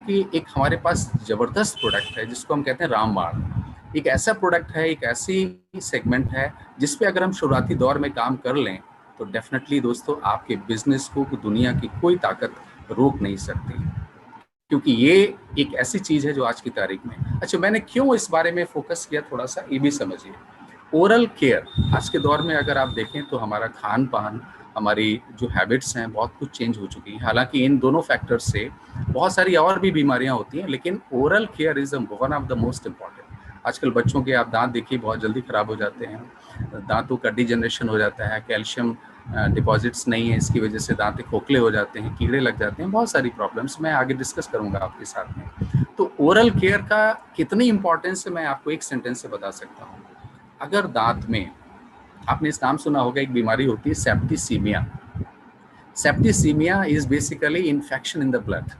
कि एक हमारे पास जबरदस्त प्रोडक्ट है जिसको हम कहते हैं रामबाण। एक ऐसा प्रोडक्ट है, एक ऐसी सेगमेंट है जिस पे अगर हम शुरुआती दौर में काम कर लें तो डेफिनेटली दोस्तों आपके बिजनेस को दुनिया की कोई ताकत रोक नहीं सकती, क्योंकि ये एक ऐसी चीज है जो आज की तारीख में। अच्छा, मैंने क्यों इस बारे में फोकस किया, थोड़ा सा ये भी समझिए। ओरल केयर आज के दौर में अगर आप देखें तो हमारा खान पान, हमारी जो हैबिट्स हैं बहुत कुछ चेंज हो चुकी है। हालांकि इन दोनों फैक्टर्स से बहुत सारी और भी बीमारियां होती हैं, लेकिन oral care is one of the most important. आजकल बच्चों के आप दांत देखिए बहुत जल्दी खराब हो जाते हैं, दांतों का डिजनरेशन हो जाता है, कैल्शियम डिपॉजिट्स नहीं है, इसकी वजह से दांत खोखले हो जाते हैं, कीड़े लग जाते हैं, बहुत सारी प्रॉब्लम्स मैं आगे डिस्कस करूंगा आपके साथ में। तो ओरल केयर का कितनी इंपॉर्टेंस है मैं आपको एक सेंटेंस से बता सकता हूँ। अगर दांत में, आपने इस नाम सुना होगा, एक बीमारी होती है septicaemia. Septicaemia is basically infection in the blood,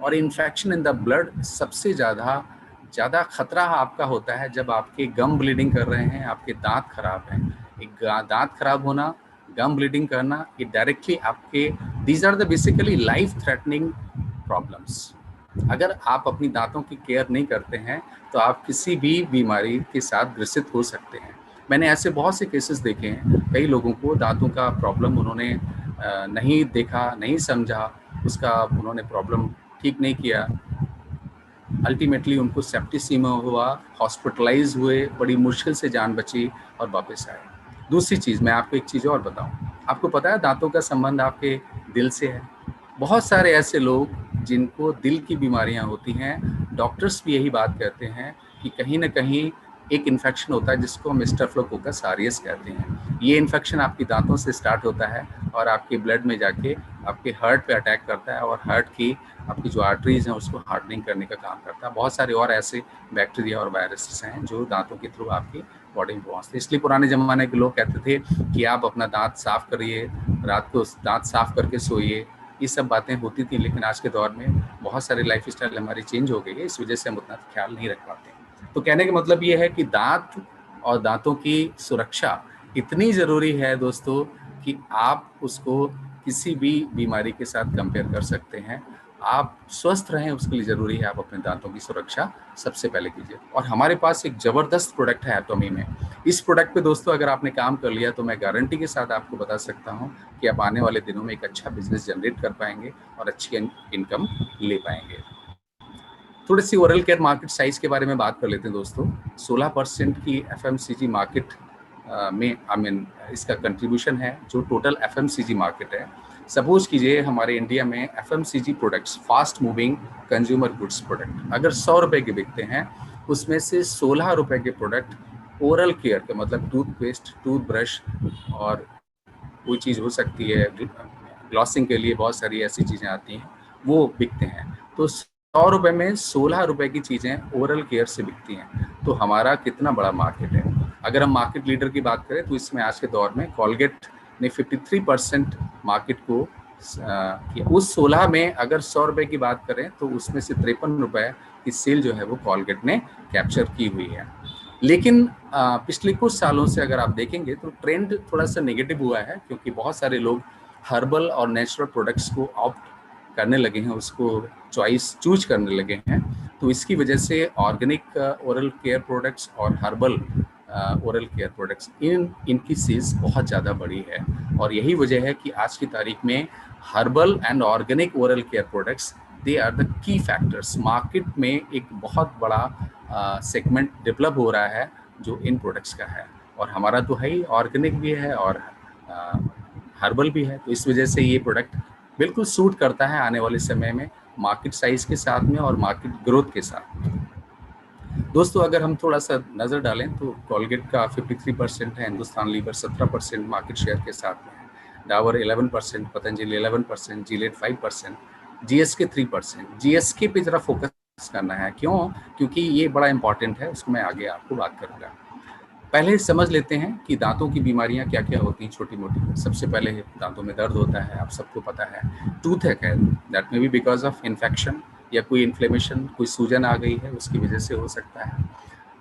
और इन्फेक्शन इन द ब्लड सबसे ज़्यादा खतरा आपका होता है जब आपके गम ब्लीडिंग कर रहे हैं, आपके दांत खराब हैं। एक दांत खराब होना, गम ब्लीडिंग करना, ये डायरेक्टली आपके, these are the basically life threatening problems. अगर आप अपनी दांतों की केयर नहीं करते हैं तो आप किसी भी बीमारी के साथ ग्रसित हो सकते हैं। मैंने ऐसे बहुत से केसेस देखे हैं, कई लोगों को दांतों का प्रॉब्लम उन्होंने नहीं देखा, नहीं समझा, उसका उन्होंने प्रॉब्लम ठीक नहीं किया, अल्टीमेटली उनको सेप्टिसीमिया हुआ, हॉस्पिटलाइज हुए, बड़ी मुश्किल से जान बची और वापस आए। दूसरी चीज़, मैं आपको एक चीज़ और बताऊं, आपको पता है दांतों का संबंध आपके दिल से है। बहुत सारे ऐसे लोग जिनको दिल की बीमारियां होती हैं, डॉक्टर्स भी यही बात कहते हैं कि कहीं ना कहीं एक इन्फेक्शन होता है जिसको हम स्टेफिलोकोकस ऑरियस कहते हैं। ये इन्फेक्शन आपकी दांतों से स्टार्ट होता है और आपके ब्लड में जाके आपके हार्ट पे अटैक करता है, और हार्ट की आपकी जो आर्टरीज हैं उसको हार्डनिंग करने का काम करता है। बहुत सारे और ऐसे बैक्टीरिया और वायरसेस हैं जो दांतों के थ्रू आपकी बॉडी में पहुँचते हैं। इसलिए पुराने ज़माने के लोग कहते थे कि आप अपना दांत साफ करिए, रात को दांत साफ करके सोइए, ये सब बातें होती थी। लेकिन आज के दौर में बहुत सारी लाइफ स्टाइल हमारी चेंज हो गई है, इस वजह से हम उतना ख्याल नहीं रख पाते। तो कहने का मतलब ये है कि दांत और दांतों की सुरक्षा इतनी ज़रूरी है दोस्तों कि आप उसको किसी भी बीमारी के साथ कंपेयर कर सकते हैं। आप स्वस्थ रहें उसके लिए ज़रूरी है आप अपने दांतों की सुरक्षा सबसे पहले कीजिए। और हमारे पास एक ज़बरदस्त प्रोडक्ट है एटॉमी में। इस प्रोडक्ट पे दोस्तों अगर आपने काम कर लिया तो मैं गारंटी के साथ आपको बता सकता हूँ कि आप आने वाले दिनों में एक अच्छा बिजनेस जनरेट कर पाएंगे और अच्छी इनकम ले पाएंगे। थोड़ी सी ओरल केयर मार्केट साइज के बारे में बात कर लेते हैं दोस्तों। 16% की एफएमसीजी मार्केट में इसका कंट्रीब्यूशन है जो टोटल एफएमसीजी मार्केट है। सपोज कीजिए हमारे इंडिया में FMCG products, fast moving consumer goods product, अगर 100 रुपए के बिकते हैं, उसमें से 16 रुपए के प्रोडक्ट ओरल केयर के, मतलब टूथपेस्ट, टूथब्रश और कोई चीज़ हो सकती है ग्लॉसिंग के लिए, बहुत सारी ऐसी चीज़ें आती हैं, वो बिकते हैं। तो 100 रुपए में 16 रुपए की चीज़ें ओरल केयर से बिकती हैं, तो हमारा कितना बड़ा मार्केट है। अगर हम मार्केट लीडर की बात करें तो इसमें आज के दौर में कॉलगेट ने 53% मार्केट को उस 16 में अगर 100 रुपए की बात करें तो उसमें से 53 रुपए की सेल जो है वो कॉलगेट ने कैप्चर की हुई है। लेकिन पिछले कुछ सालों से अगर आप देखेंगे तो ट्रेंड थोड़ा सा नेगेटिव हुआ है, क्योंकि बहुत सारे लोग हर्बल और नेचुरल प्रोडक्ट्स को ऑप्ट करने लगे हैं, उसको चूज करने लगे हैं। तो इसकी वजह से ऑर्गेनिक ओरल केयर प्रोडक्ट्स और हर्बल ओरल केयर प्रोडक्ट्स इनकी सेल्स बहुत ज़्यादा बढ़ी है। और यही वजह है कि आज की तारीख में herbal and organic oral care products, they are the key factors. Market में एक बहुत बड़ा सेगमेंट डेवलप हो रहा है जो इन प्रोडक्ट्स का है, और हमारा तो है ही, ऑर्गेनिक भी है और हर्बल भी है। तो इस वजह से ये प्रोडक्ट बिल्कुल सूट करता है आने वाले समय में मार्केट साइज के साथ में और मार्केट ग्रोथ के साथ। दोस्तों अगर हम थोड़ा सा नज़र डालें तो कॉलगेट का 53% है, हिंदुस्तान लीवर 17% मार्केट शेयर के साथ में है, Dabur 11%, Patanjali 11%, Gilead 5%, GSK 3%। GSK पे जरा फोकस करना है, क्यों? क्योंकि ये बड़ा इंपॉर्टेंट है, उसको मैं आगे आपको बात करूँगा। पहले समझ लेते हैं कि दांतों की बीमारियां क्या क्या होती हैं छोटी मोटी। सबसे पहले दांतों में दर्द होता है, आप सबको पता है, टूथ है, that may be because of infection या कोई इन्फ्लेमेशन, कोई सूजन आ गई है उसकी वजह से हो सकता है।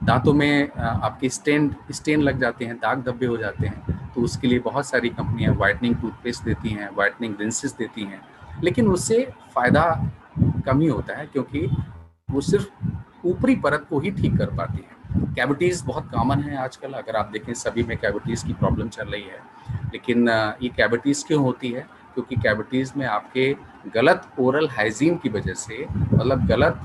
दांतों में आपकी स्टेन लग जाते हैं, दाग धब्बे हो जाते हैं, तो उसके लिए बहुत सारी कंपनियां वाइटनिंग टूथपेस्ट देती हैं, वाइटनिंग रिंसेस देती हैं, लेकिन उससे फ़ायदा कम ही होता है, क्योंकि वो सिर्फ ऊपरी परत को ही ठीक कर पाती है। कैविटीज़ बहुत कॉमन है आजकल, अगर आप देखें सभी में कैविटीज़ की प्रॉब्लम चल रही है। लेकिन ये कैविटीज़ क्यों होती है? क्योंकि कैविटीज़ में आपके गलत ओरल हाइजीन की वजह से, मतलब गलत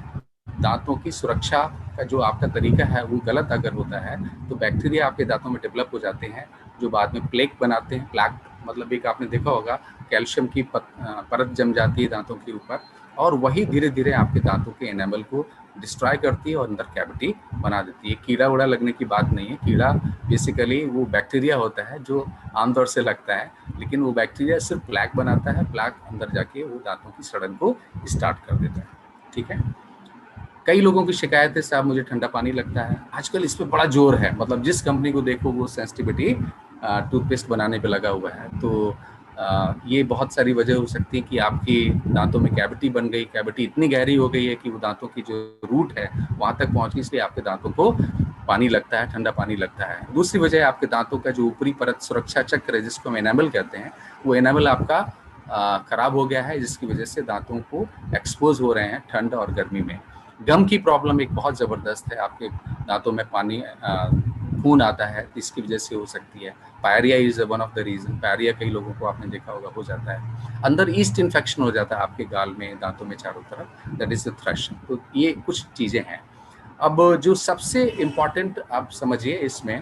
दांतों की सुरक्षा का जो आपका तरीका है वो गलत अगर होता है, तो बैक्टीरिया आपके दांतों में डेवलप हो जाते हैं, जो बाद में प्लेक बनाते हैं। प्लाक मतलब एक आपने देखा होगा, कैल्शियम की परत जम जाती है दांतों के ऊपर, और वही धीरे धीरे आपके दांतों के एनामल को डिस्ट्रॉय करती है और अंदर कैविटी बना देती है। कीड़ा उड़ा लगने की बात नहीं है, कीड़ा बेसिकली वो बैक्टीरिया होता है जो आमतौर से लगता है, लेकिन वो बैक्टीरिया सिर्फ प्लैक बनाता है, प्लैक अंदर जाके वो दांतों की सड़न को स्टार्ट कर देता है। ठीक है। कई लोगों की शिकायत है, साहब मुझे ठंडा पानी लगता है। आजकल इस पे बड़ा जोर है, मतलब जिस कंपनी को देखो वो सेंसिटिविटी टूथपेस्ट बनाने पे लगा हुआ है। तो ये बहुत सारी वजह हो सकती है कि आपकी दांतों में कैविटी बन गई, कैविटी इतनी गहरी हो गई है कि वो दांतों की जो रूट है वहाँ तक पहुँच गई, इसलिए आपके दांतों को पानी लगता है, ठंडा पानी लगता है। दूसरी वजह आपके दांतों का जो ऊपरी परत सुरक्षा चक्र है, जिसको हम एनामल कहते हैं, वो एनामल आपका खराब हो गया है, जिसकी वजह से दांतों को एक्सपोज हो रहे हैं ठंड और गर्मी में। गम की प्रॉब्लम एक बहुत ज़बरदस्त है, आपके दांतों में पानी खून आता है, इसकी वजह से हो सकती है। Pyorrhoea is one of the reason. Pyorrhoea कई लोगों को आपने देखा होगा हो जाता है। अंदर ईस्ट इन्फेक्शन हो जाता है आपके गाल में, दांतों में चारों तरफ, दैट इज़ द थ्रश। तो ये कुछ चीज़ें हैं। अब जो सबसे इम्पॉर्टेंट आप समझिए इसमें,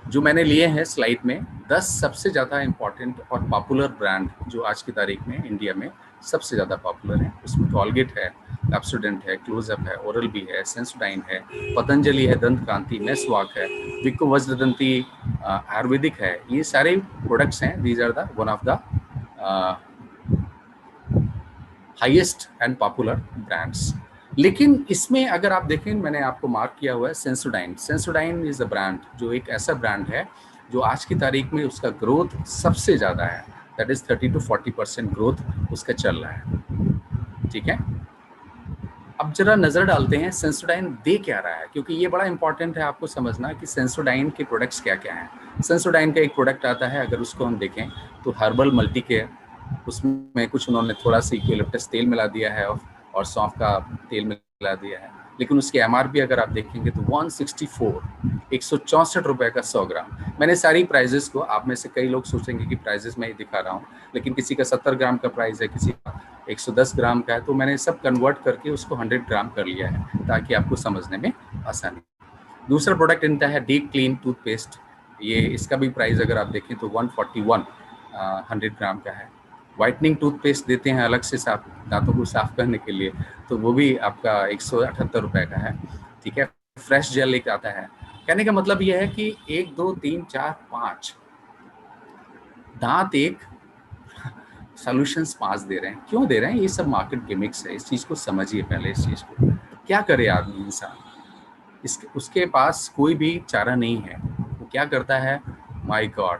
जो मैंने लिए हैं स्लाइड में 10 सबसे ज़्यादा इम्पॉर्टेंट और पॉपुलर ब्रांड जो आज की तारीख में इंडिया में सबसे ज़्यादा पॉपुलर है, उसमें कॉलगेट है, पेप्सोडेंट है, क्लोजअप है, ओरल बी है, सेंसोडाइन है, पतंजलि है, दंत कांति, मेसवाक है, विको वज्रदंती आयुर्वेदिक है। ये सारे प्रोडक्ट्स हैं, these are the one of the highest and popular brands. लेकिन इसमें अगर आप देखें, मैंने आपको मार्क किया हुआ है Sensodyne. Sensodyne is a brand जो एक ऐसा ब्रांड है जो आज की तारीख में उसका ग्रोथ सबसे ज़्यादा है, दैट इज 30 to 40% ग्रोथ उसका चल रहा है। ठीक है। अब जरा नज़र डालते हैं सेंसोडाइन दे क्या रहा है, क्योंकि ये बड़ा इंपॉर्टेंट है आपको समझना कि सेंसोडाइन के प्रोडक्ट्स क्या क्या हैं। सेंसोडाइन का एक प्रोडक्ट आता है, अगर उसको हम देखें तो हर्बल मल्टी केयर, उसमें कुछ उन्होंने थोड़ा सा यूकेलिप्टस तेल मिला दिया है और सौंफ का तेल मिला दिया है, लेकिन उसकी एमआरपी अगर आप देखेंगे तो 164 रुपए का 100 ग्राम। मैंने सारी प्राइजेस को, आप में से कई लोग सोचेंगे कि प्राइजेस मैं ही दिखा रहा हूँ, लेकिन किसी का 70 ग्राम का प्राइस है, किसी का 110 ग्राम का है, तो मैंने सब कन्वर्ट करके उसको 100 ग्राम कर लिया है ताकि आपको समझने में आसानी। दूसरा प्रोडक्ट इनका है डीप क्लीन टूथपेस्ट। ये इसका भी प्राइस अगर आप देखें तो 141 100 ग्राम का है। वाइटनिंग टूथपेस्ट देते हैं अलग से साफ दांतों को साफ करने के लिए, तो वो भी आपका 178 रुपए का है। ठीक है। फ्रेश जेल एक आता है। कहने का मतलब ये है कि 1 2 3 4 5 दांत एक सॉल्यूशंस 5 दे रहे हैं। क्यों दे रहे हैं? ये सब मार्केट गिमिक्स है, इस चीज़ को समझिए पहले। इस चीज़ को क्या करे आदमी, इंसान, उसके पास कोई भी चारा नहीं है। वो क्या करता है, माय गॉड,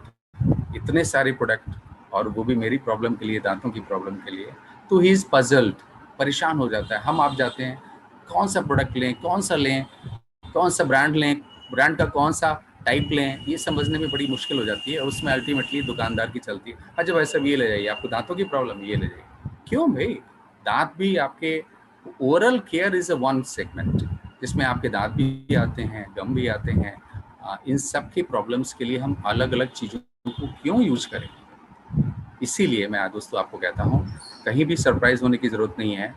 इतने सारे प्रोडक्ट, और वो भी मेरी प्रॉब्लम के लिए, दांतों की प्रॉब्लम के लिए, तो ही इज़ पजल्ड, परेशान हो जाता है। हम आप जाते हैं, कौन सा प्रोडक्ट लें, कौन सा लें, कौन सा ब्रांड लें, ब्रांड का कौन सा टाइप लें, ये समझने में बड़ी मुश्किल हो जाती है। और उसमें अल्टीमेटली दुकानदार की चलती है, अच्छा भाई साहब ये ले जाइए, आपको दांतों की प्रॉब्लम ये ले जाइए। क्यों भाई? दांत भी आपके, oral care is a one segment जिसमें आपके दांत भी आते हैं, गम भी आते हैं। इन सब की प्रॉब्लम्स के लिए हम अलग अलग चीज़ों को क्यों यूज करें? इसीलिए मैं दोस्तों आपको कहता हूँ, कहीं भी सरप्राइज होने की ज़रूरत नहीं है,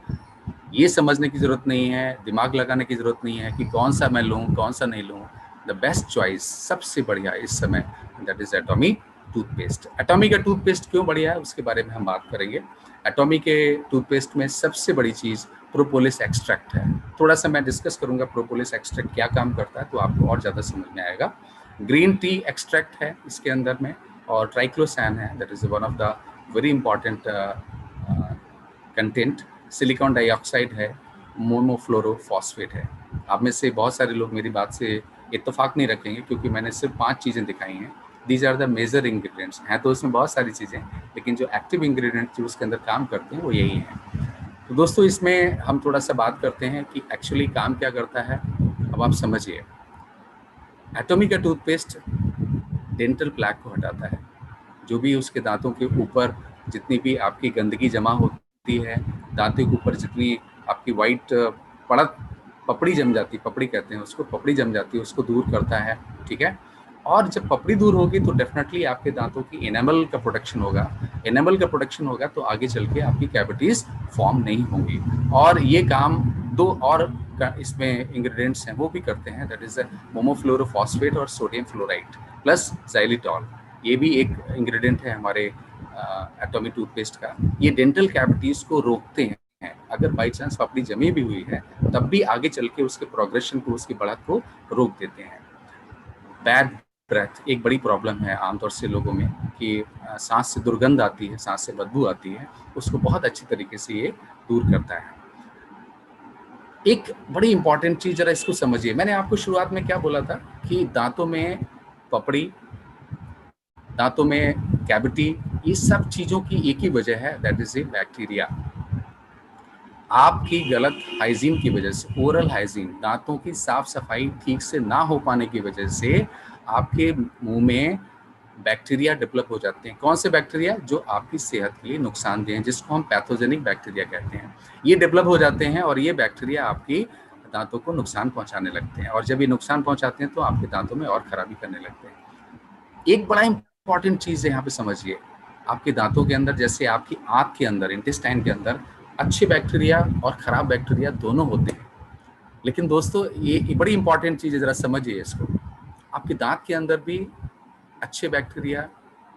ये समझने की ज़रूरत नहीं है, दिमाग लगाने की ज़रूरत नहीं है कि कौन सा मैं लूँ कौन सा नहीं लूँ। द बेस्ट चॉइस, सबसे बढ़िया इस समय, दैट इज़ एटॉमी टूथपेस्ट। एटॉमी का टूथपेस्ट क्यों बढ़िया है उसके बारे में हम बात करेंगे। एटॉमी के टूथपेस्ट में सबसे बड़ी चीज़ प्रोपोलिस एक्सट्रैक्ट है। थोड़ा सा मैं डिस्कस करूँगा प्रोपोलिस एक्सट्रैक्ट क्या काम करता है, तो आपको और ज़्यादा समझ में आएगा। ग्रीन टी एक्सट्रैक्ट है इसके अंदर में, और ट्राइक्लोसैन है, that is one of the very important content. Silicon dioxide है, मोनोफ्लोरोफॉस्फेट है। आप में से बहुत सारे लोग मेरी बात से इत्तेफाक नहीं रखेंगे, क्योंकि मैंने सिर्फ 5 चीज़ें दिखाई हैं। These are the major ingredients हैं, तो उसमें बहुत सारी चीज़ें, लेकिन जो एक्टिव इंग्रेडिएंट्स जो उसके अंदर काम करते हैं वो यही हैं। तो दोस्तों इसमें हम थोड़ा सा बात करते हैं कि एक्चुअली काम क्या करता है। अब आप समझिए, एटॉमी का टूथपेस्ट डेंटल प्लैक को हटाता है। जो भी उसके दांतों के ऊपर जितनी भी आपकी गंदगी जमा होती है, दांतों के ऊपर जितनी आपकी वाइट पड़त पपड़ी जम जाती, पपड़ी कहते हैं उसको, पपड़ी जम जाती है, उसको दूर करता है, ठीक है। और जब पपड़ी दूर होगी तो डेफिनेटली आपके दांतों की एनामल का प्रोटेक्शन होगा, एनामल का प्रोटेक्शन होगा तो आगे चल के आपकी कैविटीज फॉर्म नहीं होंगी। और ये काम दो और इसमें इंग्रेडिएंट्स हैं वो भी करते हैं, दैट इज मोमोफ्लोरोफॉस्फेट और सोडियम फ्लोराइड प्लस xylitol। ये भी एक इंग्रेडिएंट है हमारे एटॉमी टूथपेस्ट का। ये डेंटल कैविटीज को रोकते हैं, अगर बाई चांस पपड़ी जमी भी हुई है तब भी आगे चल के उसके प्रोग्रेशन को, उसकी बढ़त को रोक देते हैं। बैड ब्रेथ एक बड़ी प्रॉब्लम है आमतौर से लोगों में कि सांस से दुर्गंध आती है, सांस से बदबू आती है, उसको बहुत अच्छी तरीके से ये दूर करता है। एक बड़ी इंपॉर्टेंट चीज जरा इसको समझिए, मैंने आपको शुरुआत में क्या बोला था कि दांतों में पपड़ी, दांतों में कैविटी, ये सब चीजों की एक ही वजह है, दैट इज ए बैक्टीरिया। आपकी गलत हाइजीन की वजह से, ओरल हाइजीन, दांतों की साफ सफाई ठीक से ना हो पाने की वजह से आपके मुंह में बैक्टीरिया डेवलप हो जाते हैं। कौन से बैक्टीरिया? जो आपकी सेहत के लिए नुकसानदेह हैं, जिसको हम पैथोजेनिक बैक्टीरिया कहते हैं। ये डेवलप हो जाते हैं और ये बैक्टीरिया आपकी दांतों को नुकसान पहुंचाने लगते हैं, और जब ये नुकसान पहुंचाते हैं तो आपके दांतों में और खराबी करने लगते हैं। एक बड़ा इंपॉर्टेंट चीज है यहाँ पे समझिए, आपके दांतों के अंदर, जैसे आपकी आंत के अंदर, इंटेस्टाइन के अंदर अच्छे बैक्टीरिया और खराब बैक्टीरिया दोनों होते हैं। लेकिन दोस्तों ये बड़ी इंपॉर्टेंट चीज है, जरा समझिए इसको। आपके दांत के अंदर भी अच्छे बैक्टीरिया,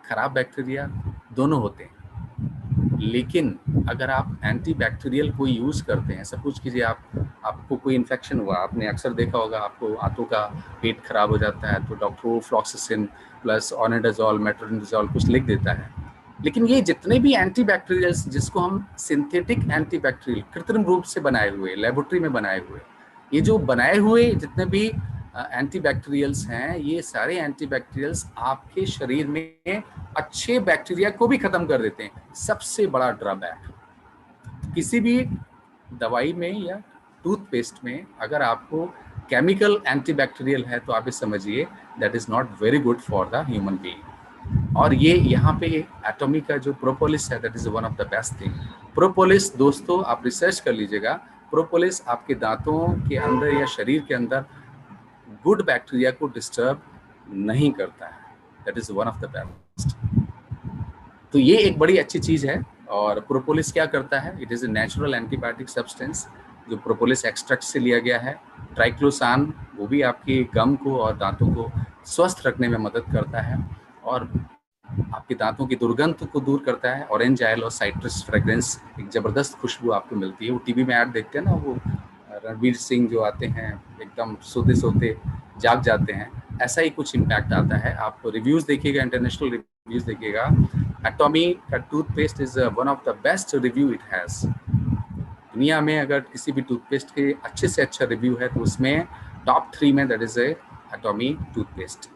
खराब बैक्टीरिया दोनों होते हैं, लेकिन अगर आप एंटी बैक्टीरियल कोई यूज करते हैं, सपोज कीजिए आपको कोई इन्फेक्शन हुआ, आपने अक्सर देखा होगा आपको आंतों का पेट खराब हो जाता है तो डॉक्टर फ्लॉक्सिसिन प्लस ऑनिडाजोल, मेट्रोनिडाजोल कुछ लिख देता है। लेकिन ये जितने भी एंटी बैक्टीरियल्स, जिसको हम सिंथेटिक एंटी बैक्टीरियल, कृत्रिम रूप से बनाए हुए, लेबोरेटरी में बनाए हुए, ये जो बनाए हुए जितने भी एंटी बैक्टीरियल्स हैं, ये सारे एंटी बैक्टीरियल्स आपके शरीर में अच्छे बैक्टीरिया को भी खत्म कर देते हैं। सबसे बड़ा ड्रॉबैक किसी भी दवाई में या टूथपेस्ट में अगर आपको केमिकल एंटी बैक्टीरियल है तो आप ये समझिए that is not very good for the human being. और ये यहाँ पे एटॉमी का जो प्रोपोलिस है, that is one of the best thing. Propolis दोस्तों आप रिसर्च कर लीजिएगा, प्रोपोलिस आपके दांतों के अंदर या शरीर के अंदर गुड बैक्टीरिया को डिस्टर्ब नहीं करता है, that is one of the best. तो ये एक बड़ी अच्छी चीज है। और प्रोपोलिस क्या करता है? It is a natural antibiotic substance जो प्रोपोलिस एक्सट्रैक्ट से लिया गया है। ट्राइक्लोसान वो भी आपकी गम को और दांतों को स्वस्थ रखने में मदद करता है और आपके दांतों की दुर्गंध को दूर करता है। ऑरेंज ऑयल और साइट्रस फ्रेग्रेंस, एक जबरदस्त खुशबू आपको मिलती है। वो टीवी में ऐड देखते हैं ना, वो रणवीर सिंह जो आते हैं एकदम सोते सोते जाग जाते हैं, ऐसा ही कुछ इम्पैक्ट आता है। आप रिव्यूज देखिएगा, इंटरनेशनल रिव्यूज देखिएगा, एटॉमी का toothpaste is one of the best review it has. दुनिया में अगर किसी भी टूथपेस्ट के अच्छे से अच्छा रिव्यू है तो उसमें टॉप 3 में that is एटॉमी toothpaste.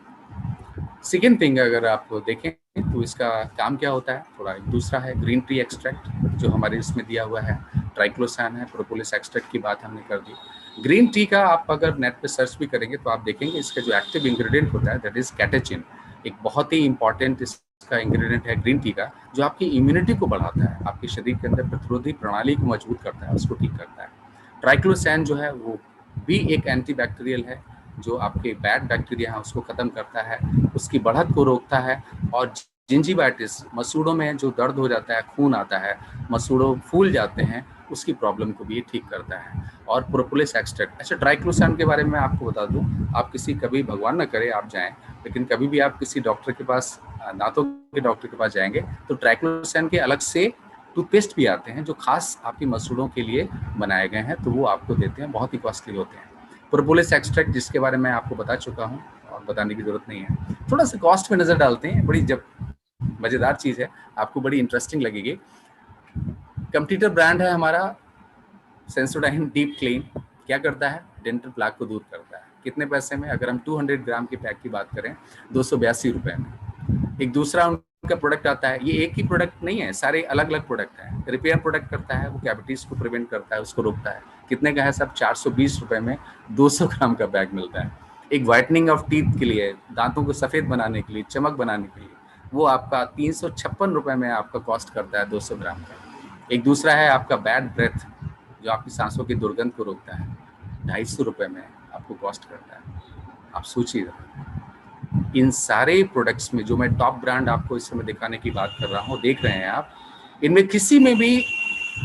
Second thing अगर आप देखें तो इसका काम क्या होता है, थोड़ा एक दूसरा है। ग्रीन टी एक्सट्रैक्ट जो हमारे इसमें दिया हुआ है, ट्राइक्लोसान है, प्रोपोलिस एक्सट्रैक्ट की बात हमने कर दी। ग्रीन टी का आप अगर नेट पे सर्च भी करेंगे तो आप देखेंगे इसका जो एक्टिव इंग्रेडिएंट होता है दैट इज कैटेचिन। एक बहुत ही इंपॉर्टेंट इसका इंग्रेडिएंट है ग्रीन टी का, जो आपकी इम्यूनिटी को बढ़ाता है, आपके शरीर के अंदर प्रतिरोधी प्रणाली को मजबूत करता है, उसको ठीक करता है। ट्राइक्लोसान जो है वो भी एक एंटीबैक्टीरियल है जो आपके बैड बैक्टीरिया है उसको खत्म करता है, उसकी बढ़त को रोकता है। और जिंजिवाइटिस, मसूड़ों में जो दर्द हो जाता है, खून आता है, मसूड़ों फूल जाते हैं, उसकी प्रॉब्लम को भी ये ठीक करता है। और प्रोपोलिस एक्सट्रैक्ट, अच्छा ट्राइक्लोसान के बारे में आपको बता दूं, आप किसी कभी भगवान ना करे आप जाएं, लेकिन कभी भी आप किसी डॉक्टर के पास, दांतों के डॉक्टर के पास जाएंगे तो ट्राइक्लोसान के अलग से टूथपेस्ट भी आते हैं जो खास आपकी मसूड़ों के लिए बनाए गए हैं, तो वो आपको देते हैं, बहुत ही कॉस्टली होते हैं। प्रोपोलिस एक्सट्रैक्ट जिसके बारे में आपको बता चुका हूँ और बताने की जरूरत नहीं है। थोड़ा सा कॉस्ट में नजर डालते हैं, बड़ी जब मजेदार चीज है, आपको बड़ी इंटरेस्टिंग लगेगी। कंप्यूटर ब्रांड है हमारा सेंसोडाइन डीप क्लीन। क्या करता है? डेंटल प्लाक को दूर करता है। कितने पैसे में? अगर हम 200 ग्राम के पैक की बात करें 282 रुपए में। एक दूसरा उनका प्रोडक्ट आता है, ये एक ही प्रोडक्ट नहीं है, सारे अलग अलग प्रोडक्ट हैं। रिपेयर प्रोडक्ट करता है, वो कैविटीज को प्रिवेंट करता है, उसको रोकता है। कितने का है सब? 420 रुपए में 200 ग्राम का बैग मिलता है। एक व्हाइटनिंग ऑफ टीथ के लिए, दांतों को सफेद बनाने के लिए, चमक बनाने के लिए, वो आपका 356 रुपए में आपका कॉस्ट करता है 200 ग्राम का। एक दूसरा है आपका बैड ब्रेथ, जो आपकी सांसों की दुर्गंध को रोकता है, 250 रुपये में आपको कॉस्ट करता है। आप सोचिए, इन सारे प्रोडक्ट्स में जो मैं टॉप ब्रांड आपको इस समय दिखाने की बात कर रहा हूँ, देख रहे हैं आप, इनमें किसी में भी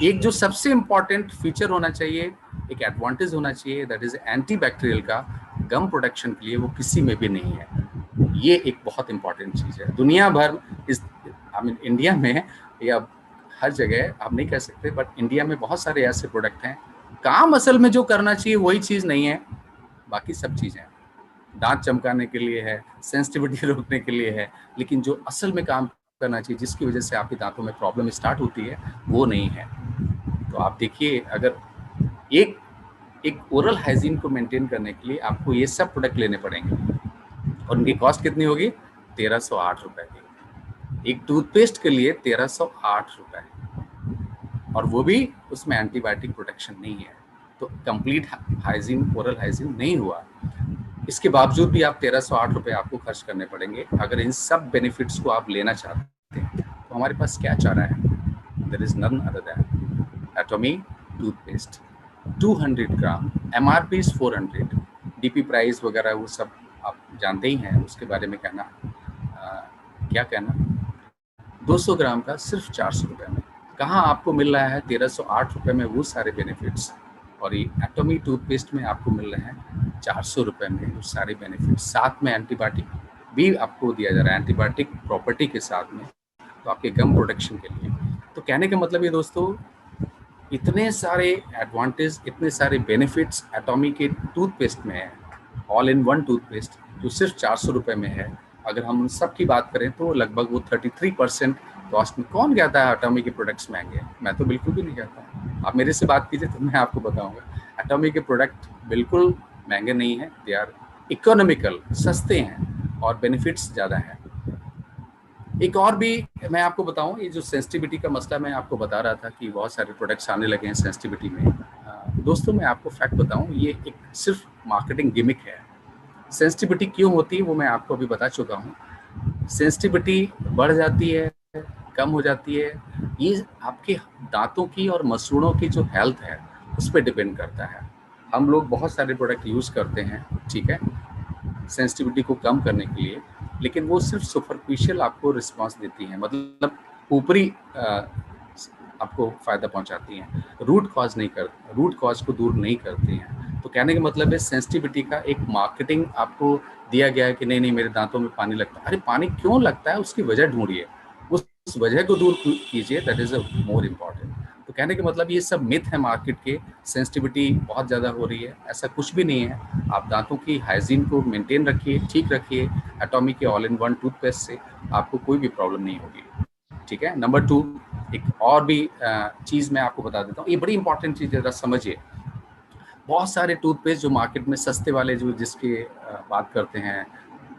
एक जो सबसे इम्पॉर्टेंट फीचर होना चाहिए, एक एडवांटेज होना चाहिए, दैट इज एंटी बैक्टीरियल का गम प्रोडक्शन के लिए, वो किसी में भी नहीं है। ये एक बहुत इंपॉर्टेंट चीज है। दुनिया भर इस इंडिया में या हर जगह आप नहीं कह सकते, बट इंडिया में बहुत सारे ऐसे प्रोडक्ट हैं, काम असल में जो करना चाहिए वही चीज नहीं है, बाकी सब चीजें हैं। दांत चमकाने के लिए है, सेंसिटिविटी रोकने के लिए है, लेकिन जो असल में काम करना चाहिए, जिसकी वजह से आपके दांतों में प्रॉब्लम स्टार्ट होती है, वो नहीं है। तो आप देखिए, अगर एक ओरल हाइजीन को मेंटेन करने के लिए आपको ये सब प्रोडक्ट लेने पड़ेंगे, और उनकी कॉस्ट कितनी होगी? 1308 रुपए की। एक टूथपेस्ट के लिए 1308 रुपए, और वो भी उसमें एंटीबायोटिक प्रोटेक्शन नहीं है। तो कंप्लीट हाइजीन, ओरल हाइजीन नहीं हुआ। इसके बावजूद भी आप 1308 रुपये आपको खर्च करने पड़ेंगे अगर इन सब बेनिफिट्स को आप लेना चाहते हैं। तो हमारे पास क्या चारा है? There is none other than Atomy toothpaste, 200 gram, MRP is 400, DP price वगैरह वो सब आप जानते ही हैं, उसके बारे में कहना क्या कहना। 200 ग्राम का सिर्फ 400 रुपये में। कहाँ आपको मिल रहा है 1308 रुपये में वो सारे बेनिफिट्स, और ये एटॉमी टूथपेस्ट में आपको मिल रहे हैं 400 रुपये में वो सारे बेनिफिट्स। साथ में एंटीबायोटिक भी आपको दिया जा रहा है, एंटीबायोटिक प्रॉपर्टी के साथ में, तो आपके गम प्रोटेक्शन के लिए। तो कहने का मतलब ये दोस्तों, इतने सारे एडवांटेज, इतने सारे बेनिफिट्स एटॉमी के टूथपेस्ट में है, ऑल इन वन टूथपेस्ट, जो सिर्फ 400 रुपये में है। अगर हम उन सब की बात करें तो लगभग वो 33% कॉस्ट में। कौन कहता है एटॉमी के प्रोडक्ट्स महंगे हैं? मैं तो बिल्कुल भी नहीं कहता। आप मेरे से बात कीजिए तो मैं आपको बताऊंगा एटॉमी के प्रोडक्ट बिल्कुल महंगे नहीं हैं, दे आर इकोनॉमिकल, सस्ते हैं, और बेनिफिट्स ज़्यादा हैं। एक और भी मैं आपको बताऊं, ये जो सेंसिटिविटी का मसला मैं आपको बता रहा था कि बहुत सारे प्रोडक्ट्स आने लगे हैं सेंसिटिविटी में। दोस्तों मैं आपको फैक्ट बताऊं, ये एक सिर्फ मार्केटिंग गिमिक है। सेंसिटिविटी क्यों होती है वो मैं आपको अभी बता चुका हूं। सेंसिटिविटी बढ़ जाती है, कम हो जाती है, ये आपके दांतों की और मसूड़ों की जो हेल्थ है उस पर डिपेंड करता है। हम लोग बहुत सारे प्रोडक्ट यूज़ करते हैं, ठीक है, सेंसिटिविटी को कम करने के लिए, लेकिन वो सिर्फ सुपरफिशियल आपको रिस्पांस देती हैं, मतलब ऊपरी आपको फ़ायदा पहुंचाती हैं, रूट कॉज को दूर नहीं करती हैं। तो कहने का मतलब है सेंसिटिविटी का एक मार्केटिंग आपको दिया गया है कि नहीं नहीं मेरे दांतों में पानी लगता है। अरे पानी क्यों लगता है, उसकी वजह ढूंढिए, उस वजह को दूर कीजिए, that is a more important. तो कहने का मतलब ये सब मिथ है मार्केट के, सेंसिटिविटी बहुत ज़्यादा हो रही है, ऐसा कुछ भी नहीं है। आप दांतों की हाइजीन को मेंटेन रखिए, ठीक रखिए, एटॉमी के ऑल इन वन टूथपेस्ट से आपको कोई भी प्रॉब्लम नहीं होगी, ठीक है। नंबर 2, एक और भी चीज़ मैं आपको बता देता हूँ, ये बड़ी इंपॉर्टेंट चीज़ है, जरा समझिए। बहुत सारे टूथपेस्ट जो मार्केट में सस्ते वाले, जो जिसके बात करते हैं,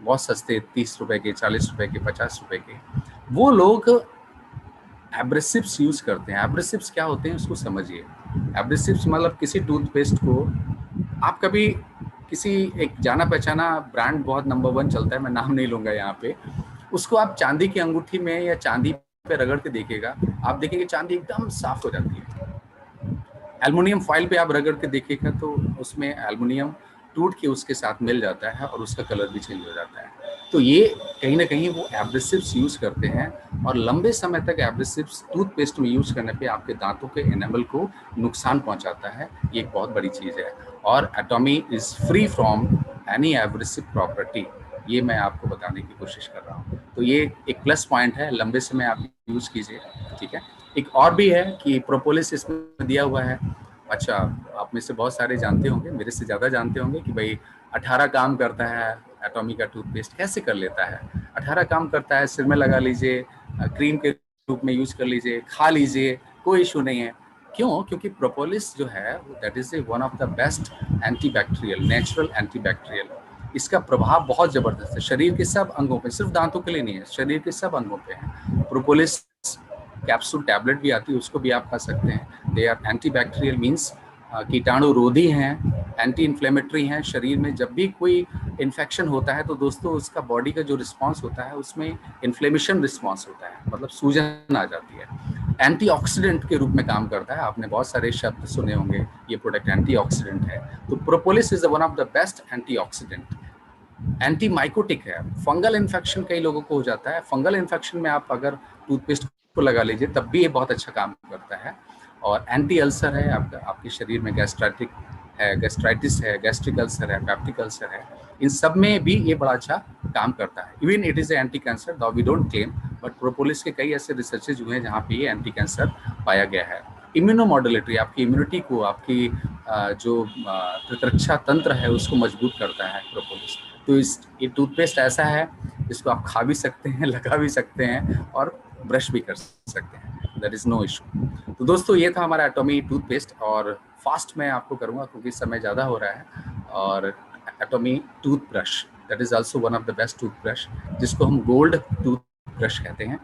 बहुत सस्ते 30 रुपए के, 40 रुपए के, 50 रुपए के, वो लोग एब्रेसिव्स यूज करते हैं। एब्रेसिव्स क्या होते हैं उसको समझिए। एब्रेसिव्स मतलब किसी टूथपेस्ट को आप कभी किसी एक जाना पहचाना ब्रांड बहुत नंबर 1 चलता है, मैं नाम नहीं लूंगा यहाँ पे, उसको आप चांदी की अंगूठी में या चांदी पे रगड़ के देखिएगा, आप देखेंगे चांदी एकदम साफ हो जाती है। एल्युमिनियम फॉइल पे आप रगड़ के देखिएगा तो उसमें एल्युमिनियम टूट के उसके साथ मिल जाता है और उसका कलर भी चेंज हो जाता है। तो ये कहीं ना कहीं वो एब्रेसिव्स यूज करते हैं, और लंबे समय तक एब्रेसिव्स टूथपेस्ट में यूज करने पे आपके दांतों के एनामल को नुकसान पहुंचाता है। ये एक बहुत बड़ी चीज़ है, और एटॉमी is free from any abrasive property, ये मैं आपको बताने की कोशिश कर रहा हूँ। तो ये एक प्लस पॉइंट है, लंबे समय आप यूज कीजिए, ठीक है। एक और भी है कि प्रोपोलिस इसमें दिया हुआ है। अच्छा, आप में से बहुत सारे जानते होंगे, मेरे से ज़्यादा जानते होंगे कि भाई 18 काम करता है एटॉमी का टूथपेस्ट। कैसे कर लेता है? 18 काम करता है, सिर में लगा लीजिए, क्रीम के रूप में यूज कर लीजिए, खा लीजिए, कोई इशू नहीं है। क्यों? क्योंकि प्रोपोलिस जो है that is one of the best antibacterial, natural antibacterial. इसका प्रभाव बहुत ज़बरदस्त है शरीर के सब अंगों पे, सिर्फ दांतों के लिए नहीं है, शरीर के सब अंगों पे है। प्रोपोलिस कैप्सूल टैबलेट भी आती है, उसको भी आप खा सकते हैं। दे आर एंटीबैक्टीरियल, मीन्स कीटाणु रोधी हैं, एंटी इन्फ्लेमेटरी हैं। शरीर में जब भी कोई इन्फेक्शन होता है तो दोस्तों उसका बॉडी का जो रिस्पांस होता है उसमें इन्फ्लेमेशन रिस्पांस होता है, मतलब सूजन आ जाती है। एंटीऑक्सीडेंट के रूप में काम करता है। आपने बहुत सारे शब्द सुने होंगे, ये प्रोडक्ट एंटीऑक्सीडेंट है। तो propolis is one of the best antioxidant. Anti mycotic है। फंगल इन्फेक्शन कई लोगों को हो जाता है, फंगल इन्फेक्शन में आप अगर टूथपेस्ट को लगा लीजिए तब भी ये बहुत अच्छा काम करता है। और एंटी अल्सर है, आपके शरीर में गैस्ट्राइटिक है, गैस्ट्राइटिस है, गैस्ट्रिक अल्सर है, पैप्टिक अल्सर है, इन सब में भी ये बड़ा अच्छा काम करता है। Even it is anti cancer, though we don't claim, but propolis के कई ऐसे रिसर्चेज हुए हैं जहाँ पे ये एंटी कैंसर पाया गया है। इम्यूनोमॉड्यूलेटरी, आपकी इम्यूनिटी को, आपकी जो प्रतिरक्षा तंत्र है उसको मजबूत करता है प्रोपोलिस। तो ये टूथपेस्ट ऐसा है जिसको आप खा भी सकते हैं, लगा भी सकते हैं और ब्रश भी कर सकते हैं, दैट इज नो इशू। तो दोस्तों ये था हमारा एटॉमी टूथपेस्ट, और फास्ट मैं आपको करूँगा क्योंकि समय ज़्यादा हो रहा है। और एटॉमी toothbrush, that is also one of the best toothbrush, जिसको हम गोल्ड टूथब्रश कहते हैं।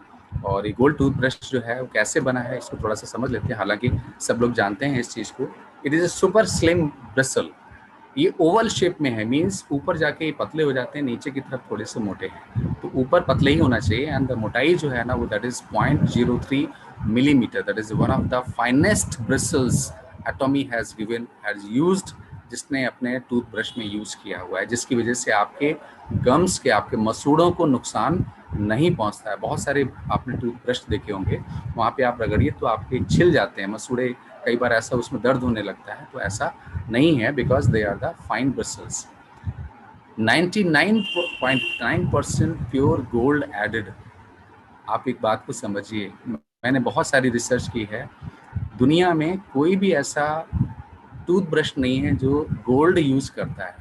और ये गोल्ड टूथब्रश जो है वो कैसे बना है इसको थोड़ा सा समझ लेते हैं, हालांकि सब लोग जानते हैं इस चीज़ को। It is a super slim bristle. ये ओवल शेप में है, मीन्स ऊपर जाके ये पतले हो जाते हैं, नीचे की तरफ थोड़े से मोटे हैं। तो ऊपर पतले ही होना चाहिए, एंड द मोटाई जो है ना वो that is 0.03 millimetre. That is one of the finest bristles एटॉमी has used, जिसने अपने टूथब्रश में यूज किया हुआ है, जिसकी वजह से आपके गम्स के, आपके मसूड़ों को नुकसान नहीं पहुंचता है। बहुत सारे आपने टूथब्रश देखे होंगे, वहाँ पे आप रगड़िए तो आपके छिल जाते हैं मसूड़े, कई बार ऐसा उसमें दर्द होने लगता है। तो ऐसा नहीं है, because they are the fine bristles. 99.9% pure gold added. आप एक बात को समझिए, मैंने बहुत सारी रिसर्च की है, दुनिया में कोई भी ऐसा टूथब्रश नहीं है जो गोल्ड यूज करता है।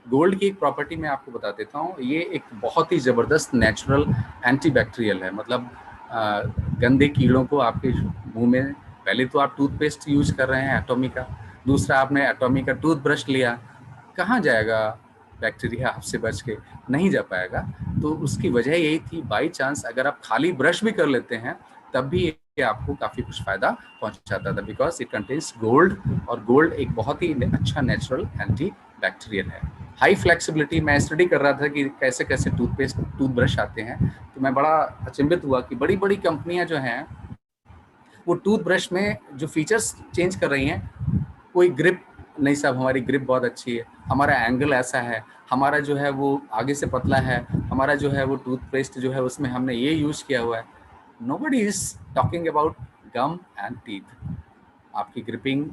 गोल्ड की एक प्रॉपर्टी मैं आपको बता देता हूँ, ये एक बहुत ही ज़बरदस्त नेचुरल एंटीबैक्टीरियल है। मतलब गंदे कीड़ों को आपके मुंह में, पहले तो आप टूथपेस्ट यूज कर रहे हैं एटॉमी का, दूसरा आपने एटॉमी का टूथब्रश लिया, कहाँ जाएगा बैक्टीरिया आपसे बच के? नहीं जा पाएगा। तो उसकी वजह यही थी, बाई चांस अगर आप खाली ब्रश भी कर लेते हैं तब भी ये आपको काफ़ी कुछ फ़ायदा पहुंचाता था, बिकॉज इट कंटेन्स गोल्ड, और गोल्ड एक बहुत ही अच्छा नेचुरल एंटी बैक्टीरियल है। हाई फ्लेक्सिबिलिटी, मैं स्टडी कर रहा था कि कैसे कैसे टूथब्रश आते हैं, तो मैं बड़ा अचंभित हुआ कि बड़ी बड़ी कंपनियां जो हैं वो टूथब्रश में जो फीचर्स चेंज कर रही हैं। कोई ग्रिप नहीं साहब, हमारी ग्रिप बहुत अच्छी है, हमारा एंगल ऐसा है, हमारा जो है वो आगे से पतला है, हमारा जो है वो टूथपेस्ट जो है उसमें हमने ये यूज़ किया हुआ है। Nobody is talking about gum and teeth. आपकी ग्रिपिंग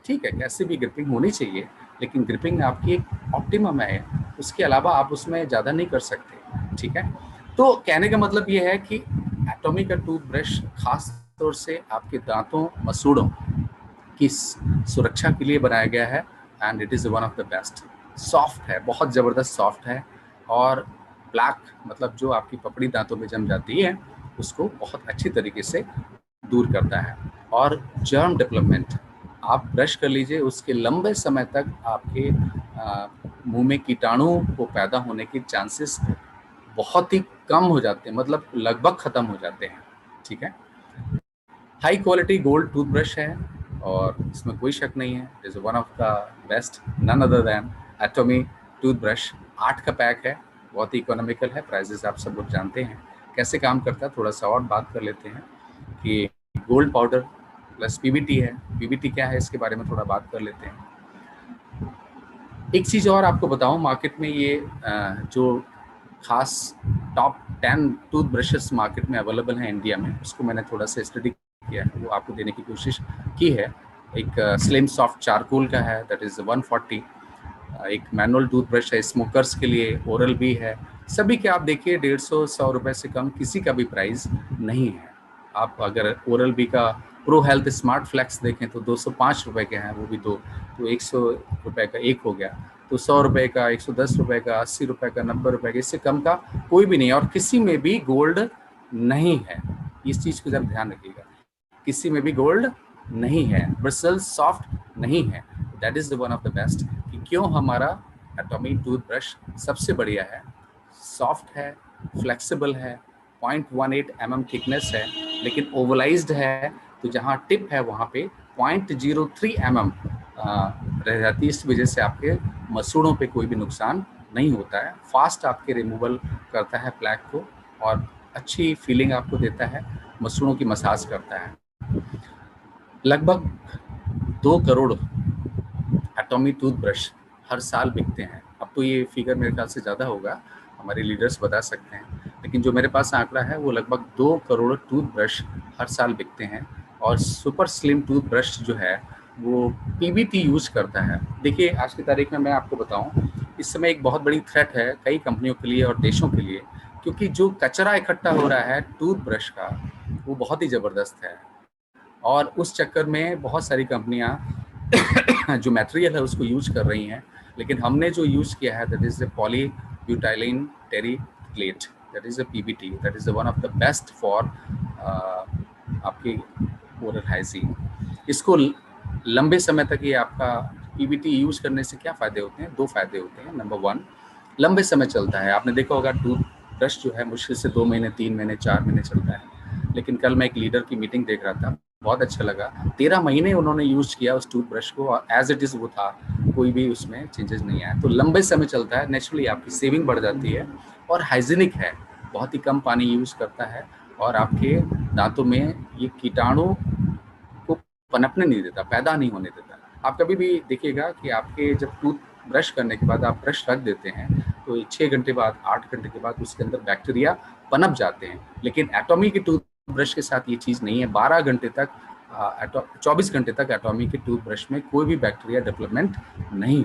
ठीक है, कैसे भी ग्रिपिंग होनी चाहिए, लेकिन ग्रिपिंग आपकी एक ऑप्टिमम है, उसके अलावा आप उसमें ज़्यादा नहीं कर सकते, ठीक है। तो कहने का मतलब ये है कि एटॉमी का टूथब्रश खास तौर से आपके दांतों, मसूड़ों की सुरक्षा के लिए बनाया गया है, and it is one of the best. Soft है, बहुत ज़बरदस्त सॉफ्ट है, और ब्लैक मतलब जो आपकी पपड़ी दांतों में जम जाती है उसको बहुत अच्छी तरीके से दूर करता है। और जर्म डेवलपमेंट, आप ब्रश कर लीजिए, उसके लंबे समय तक आपके मुंह में कीटाणु को पैदा होने के चांसेस बहुत ही कम हो जाते हैं, मतलब लगभग ख़त्म हो जाते हैं, ठीक है। हाई क्वालिटी गोल्ड टूथब्रश है और इसमें कोई शक नहीं है, it is one of the best, none other than Atomy toothbrush. 8 का पैक है, बहुत ही इकोनॉमिकल है, प्राइजेस आप सब लोग जानते हैं। कैसे काम करता है थोड़ा सा और बात कर लेते हैं कि गोल्ड पाउडर प्लस पीबीटी है। पीबीटी क्या है इसके बारे में थोड़ा बात कर लेते हैं। एक चीज़ और आपको बताऊं, मार्केट में ये जो खास टॉप 10 टूथब्रशेस मार्केट में अवेलेबल हैं इंडिया में, उसको मैंने थोड़ा सा स्टडी किया है, वो आपको देने की कोशिश की है। एक स्लिम सॉफ्ट चारकोल का है, दैट इज़ 140। एक मैनुअल टूथब्रश है स्मोकर्स के लिए, ओरल भी है। सभी के आप देखिए 150-100 रुपये से कम किसी का भी प्राइस नहीं है। आप अगर ओरल बी का प्रो हेल्थ स्मार्ट फ्लैक्स देखें तो 205 रुपये के हैं, वो भी दो, तो 100 रुपये का एक हो गया। तो 100 रुपये का, 110 रुपये का, 80 रुपये का, 90 रुपये का, इससे कम का कोई भी नहीं है। और किसी में भी गोल्ड नहीं है, इस चीज़ को जब ध्यान रखिएगा, किसी में भी गोल्ड नहीं है, ब्रिसल्स सॉफ्ट नहीं है। That is the one of the best कि क्यों हमारा एटॉमी टूथब्रश सबसे बढ़िया है। सॉफ्ट है, फ्लेक्सिबल है, 0.18 mm थिकनेस है, लेकिन ओवलाइज्ड है, तो जहाँ टिप है वहाँ पे 0.03 mm रह जाती है। इस वजह से आपके मसूड़ों पे कोई भी नुकसान नहीं होता है। फास्ट आपके रिमूवल करता है प्लैक को, और अच्छी फीलिंग आपको देता है, मसूड़ों की मसाज करता है। लगभग 2 करोड़ एटॉमिक टूथब्रश हर साल बिकते हैं। अब तो ये फिगर मेरे ख्याल से ज़्यादा होगा, हमारे लीडर्स बता सकते हैं, लेकिन जो मेरे पास आंकड़ा है वो लगभग 2 करोड़ टूथब्रश हर साल बिकते हैं। और सुपर स्लिम टूथब्रश जो है वो पीबीटी यूज करता है। देखिए आज की तारीख में मैं आपको बताऊं, इस समय एक बहुत बड़ी थ्रेट है कई कंपनियों के लिए और देशों के लिए, क्योंकि जो कचरा इकट्ठा हो रहा है टूथब्रश का वो बहुत ही ज़बरदस्त है। और उस चक्कर में बहुत सारी कंपनियां जो मटेरियल है उसको यूज कर रही हैं, लेकिन हमने जो यूज किया है that is the poly butylene terephthalate, that is a PBT, that is one of the best for आपकी ओरल हाइजीन। इसको लंबे समय तक ये आपका पीबीटी यूज करने से क्या फ़ायदे होते हैं? 2 फ़ायदे होते हैं। नंबर 1, लंबे समय चलता है। आपने देखा होगा टूथ ब्रश जो है मुश्किल से 2 महीने, 3 महीने, 4 महीने चलता है, लेकिन कल मैं एक लीडर की मीटिंग देख रहा था, बहुत अच्छा लगा। 13 महीने उन्होंने यूज किया उस टूथब्रश को और एज इट इज़ वो था, कोई भी उसमें चेंजेस नहीं आया। तो लंबे समय चलता है, नेचुरली आपकी सेविंग बढ़ जाती है और हाइजीनिक है, बहुत ही कम पानी यूज करता है और आपके दांतों में ये कीटाणु को पनपने नहीं देता, पैदा नहीं होने देता। आप कभी भी देखिएगा कि आपके जब टूथ ब्रश करने के बाद आप ब्रश रख देते हैं तो 6 घंटे बाद, 8 घंटे के बाद उसके अंदर बैक्टीरिया पनप जाते हैं, लेकिन एटॉमी के टूथ ब्रश के साथ ये चीज़ नहीं है। 12 घंटे तक 24 घंटे तक एटॉमी के टूथ ब्रश में कोई भी बैक्टीरिया डेवलपमेंट नहीं